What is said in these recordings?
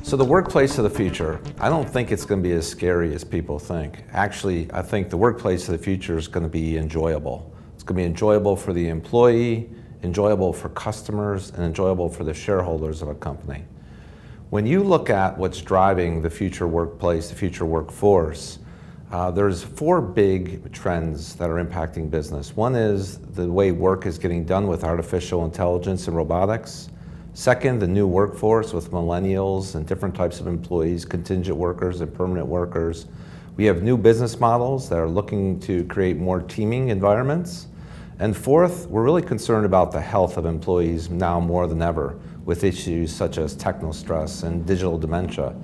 So the workplace of the future, I don't think it's going to be as scary as people think. Actually, I think the workplace of the future is going to be enjoyable. It's going to be enjoyable for the employee, enjoyable for customers, and enjoyable for the shareholders of a company. When you look at what's driving the future workplace, the future workforce, there's four big trends that are impacting business. One is the way work is getting done with artificial intelligence and robotics. Second, the new workforce with millennials and different types of employees, contingent workers and permanent workers. We have new business models that are looking to create more teaming environments. And fourth, we're really concerned about the health of employees now more than ever with issues such as technostress and digital dementia.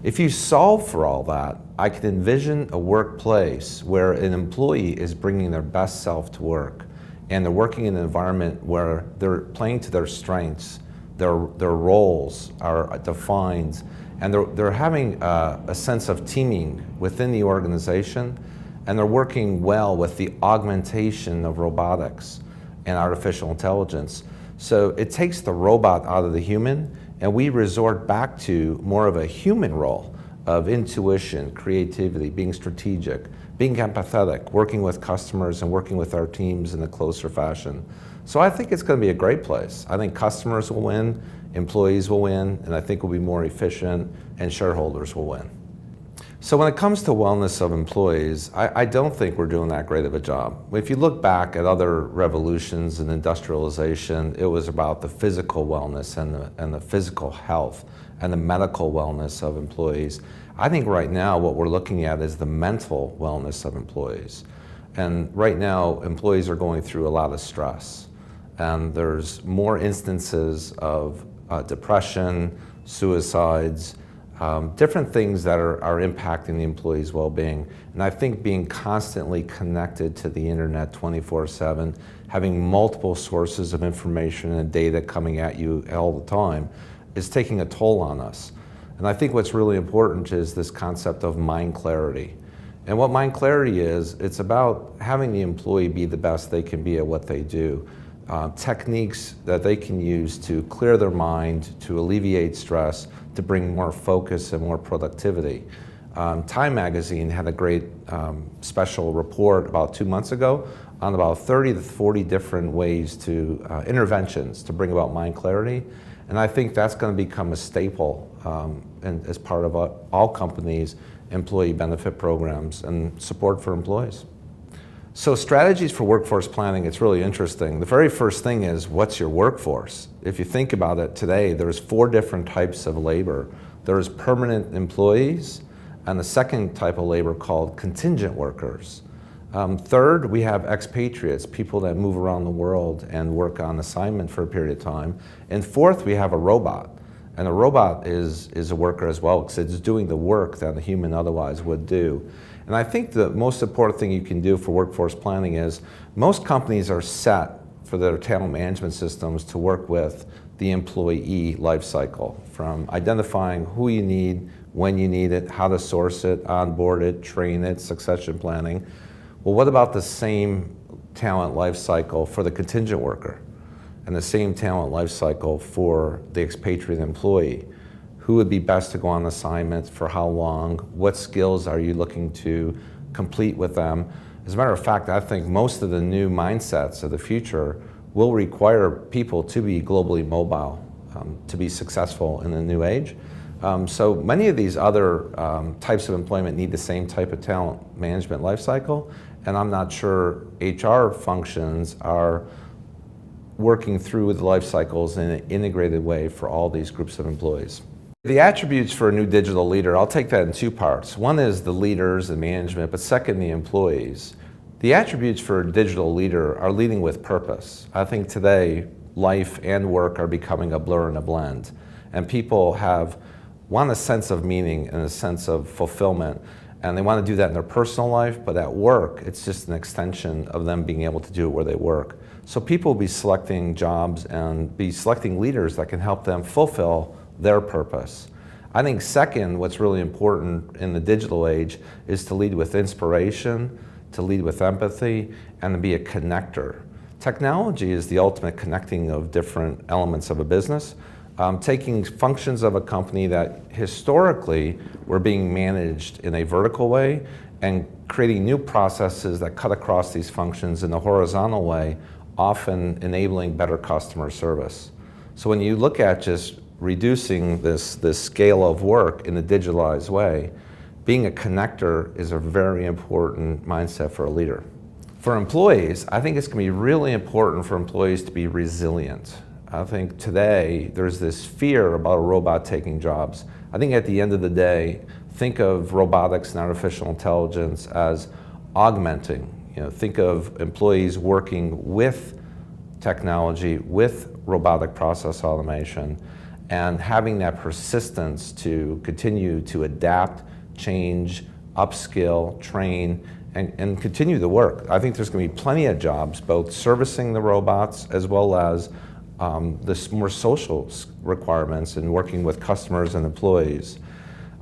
If you solve for all that, I can envision a workplace where an employee is bringing their best self to work and they're working in an environment where they're playing to their strengths. Their roles are defined, and they're having a sense of teaming within the organization, and they're working well with the augmentation of robotics and artificial intelligence. So it takes the robot out of the human, and we resort back to more of a human role of intuition, creativity, being strategic, being empathetic, working with customers and working with our teams in a closer fashion. So I think it's going to be a great place. I think customers will win, employees will win, and I think we'll be more efficient, and shareholders will win. So when it comes to wellness of employees, I don't think we're doing that great of a job. If you look back at other revolutions in industrialization, it was about the physical wellness and the physical health and the medical wellness of employees. I think right now what we're looking at is the mental wellness of employees. And right now, employees are going through a lot of stress. And there's more instances of depression, suicides, different things that are impacting the employee's well-being. And I think being constantly connected to the internet 24/7, having multiple sources of information and data coming at you all the time is taking a toll on us. And I think what's really important is this concept of mind clarity. And what mind clarity is, it's about having the employee be the best they can be at what they do. Techniques that they can use to clear their mind, to alleviate stress, to bring more focus and more productivity. Time Magazine had a great special report about 2 months ago on about 30 to 40 different ways to interventions to bring about mind clarity. And I think that's going to become a staple and as part of all companies' employee benefit programs and support for employees. So strategies for workforce planning, it's really interesting. The very first thing is, what's your workforce? If you think about it today, there's 4 different types of labor. There's permanent employees, and the second type of labor called contingent workers. Third, we have expatriates, people that move around the world and work on assignment for a period of time. And fourth, we have a robot. And a robot is a worker as well, because it's doing the work that a human otherwise would do. And I think the most important thing you can do for workforce planning is most companies are set for their talent management systems to work with the employee life cycle, from identifying who you need, when you need it, how to source it, onboard it, train it, succession planning. Well, what about the same talent life cycle for the contingent worker and the same talent life cycle for the expatriate employee? Who would be best to go on assignment, for how long, what skills are you looking to complete with them? As a matter of fact, I think most of the new mindsets of the future will require people to be globally mobile to be successful in the new age. So many of these other types of employment need the same type of talent management life cycle, and I'm not sure HR functions are working through the life cycles in an integrated way for all these groups of employees. The attributes for a new digital leader, I'll take that in 2 parts. One is the leaders and management, but second, the employees. The attributes for a digital leader are leading with purpose. I think today, life and work are becoming a blur and a blend. And people want a sense of meaning and a sense of fulfillment. And they want to do that in their personal life, but at work, it's just an extension of them being able to do it where they work. So people will be selecting jobs and be selecting leaders that can help them fulfill their purpose. I think second, what's really important in the digital age is to lead with inspiration, to lead with empathy, and to be a connector. Technology is the ultimate connecting of different elements of a business, taking functions of a company that historically were being managed in a vertical way and creating new processes that cut across these functions in a horizontal way, often enabling better customer service. So when you look at just reducing this scale of work in a digitalized way, being a connector is a very important mindset for a leader. For employees, I think it's going to be really important for employees to be resilient. I think today there's this fear about a robot taking jobs. I think at the end of the day, think of robotics and artificial intelligence as augmenting. Think of employees working with technology, with robotic process automation, and having that persistence to continue to adapt, change, upskill, train, and continue the work. I think there's going to be plenty of jobs, both servicing the robots as well as the more social requirements in working with customers and employees.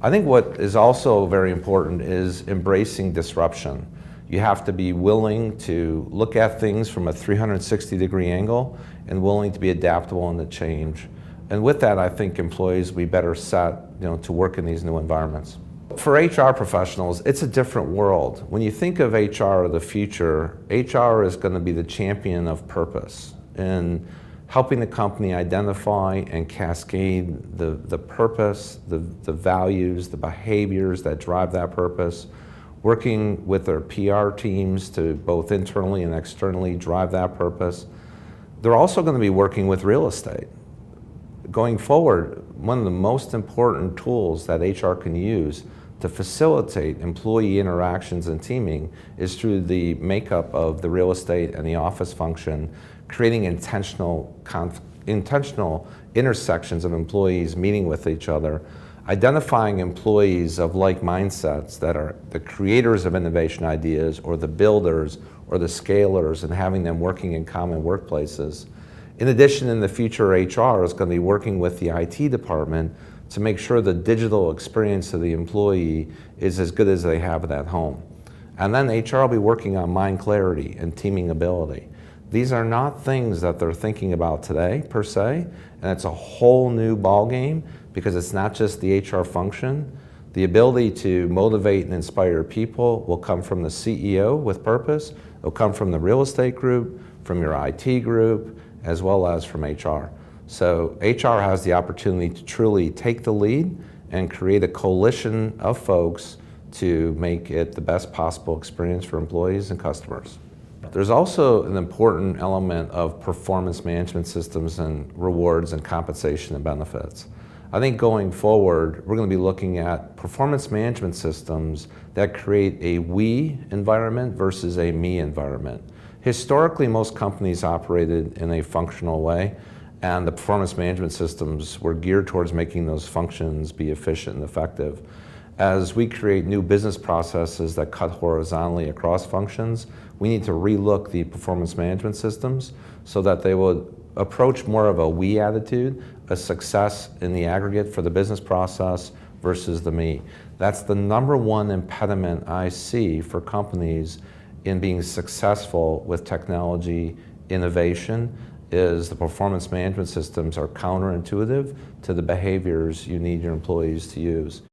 I think what is also very important is embracing disruption. You have to be willing to look at things from a 360-degree angle and willing to be adaptable and to change. And with that, I think employees will be better set to work in these new environments. For HR professionals, it's a different world. When you think of HR of the future, HR is going to be the champion of purpose and helping the company identify and cascade the purpose, the values, the behaviors that drive that purpose, working with their PR teams to both internally and externally drive that purpose. They're also going to be working with real estate. Going forward, one of the most important tools that HR can use to facilitate employee interactions and teaming is through the makeup of the real estate and the office function, creating intentional intersections of employees meeting with each other, identifying employees of like mindsets that are the creators of innovation ideas or the builders or the scalers, and having them working in common workplaces. In addition, in the future, HR is going to be working with the IT department to make sure the digital experience of the employee is as good as they have it at home. And then HR will be working on mind clarity and teaming ability. These are not things that they're thinking about today, per se, and it's a whole new ballgame because it's not just the HR function. The ability to motivate and inspire people will come from the CEO with purpose. It'll come from the real estate group, from your IT group, as well as from HR. So HR has the opportunity to truly take the lead and create a coalition of folks to make it the best possible experience for employees and customers. There's also an important element of performance management systems and rewards and compensation and benefits. I think going forward, we're going to be looking at performance management systems that create a we environment versus a me environment. Historically, most companies operated in a functional way, and the performance management systems were geared towards making those functions be efficient and effective. As we create new business processes that cut horizontally across functions, we need to relook the performance management systems so that they would approach more of a we attitude, a success in the aggregate for the business process versus the me. That's the number one impediment I see for companies in being successful with technology innovation, is the performance management systems are counterintuitive to the behaviors you need your employees to use.